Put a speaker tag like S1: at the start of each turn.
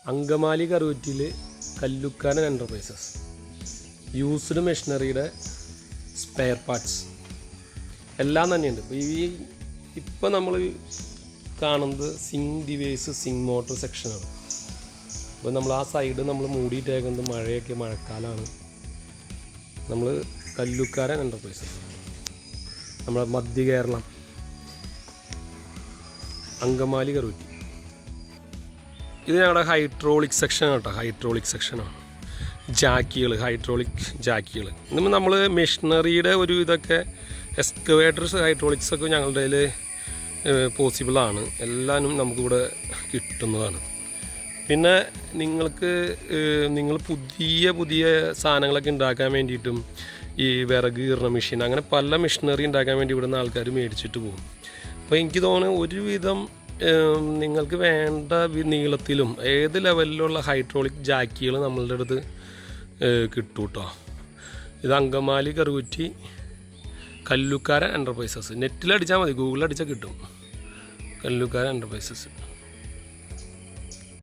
S1: അങ്കമാലി കറുവറ്റിയിൽ Kallukkaran enterprises used മെഷീനറിയുടെ spare parts എല്ലാം തന്നെയുണ്ട്. ഇപ്പം നമ്മൾ കാണുന്നത് സിങ് ഡിവൈസ് സിങ് മോട്ടോർ സെക്ഷനാണ്. അപ്പോൾ നമ്മൾ ആ സൈഡ് നമ്മൾ മൂടിയിട്ടേക്കുന്നത് മഴക്കാലമാണ്. നമ്മൾ കല്ലുക്കാരൻ എൻ്റർപ്രൈസസ് നമ്മുടെ മധ്യ കേരളം അങ്കമാലി കറുവറ്റി. ഇത് ഞങ്ങളുടെ ഹൈഡ്രോളിക് സെക്ഷനാണ് കേട്ടോ. ഹൈഡ്രോളിക് സെക്ഷനാണ്. ജാക്കികൾ, ഹൈഡ്രോളിക് ജാക്കികൾ. ഇന്ന് നമ്മൾ മെഷീനറിയുടെ ഒരു ഇതൊക്കെ എക്സ്കവേറ്റർസ് ഹൈഡ്രോളിക്സൊക്കെ ഞങ്ങളുടെ കയ്യിൽ പോസിബിളാണ്. എല്ലാവരും നമുക്കിവിടെ കിട്ടുന്നതാണ്. പിന്നെ നിങ്ങൾ പുതിയ സാധനങ്ങളൊക്കെ ഉണ്ടാക്കാൻ വേണ്ടിയിട്ടും ഈ വിറക് കീറുന്ന മെഷീൻ അങ്ങനെ പല മെഷീനറി ഉണ്ടാക്കാൻ വേണ്ടി ഇവിടുന്ന് ആൾക്കാർ മേടിച്ചിട്ട് പോകും. അപ്പോൾ എനിക്ക് തോന്നുന്നു ഒരുവിധം നിങ്ങൾക്ക് വേണ്ട നീളത്തിലും ഏത് ലെവലിലുള്ള ഹൈഡ്രോളിക് ജാക്കികൾ നമ്മളുടെ അടുത്ത് കിട്ടും കേട്ടോ. ഇത് അങ്കമാലി കറുവറ്റി കല്ലുക്കാരൻ എൻ്റർപ്രൈസസ്. നെറ്റിലടിച്ചാൽ മതി, ഗൂഗിളിൽ അടിച്ചാൽ കിട്ടും. കല്ലുക്കാരൻ എൻ്റർപ്രൈസസ്.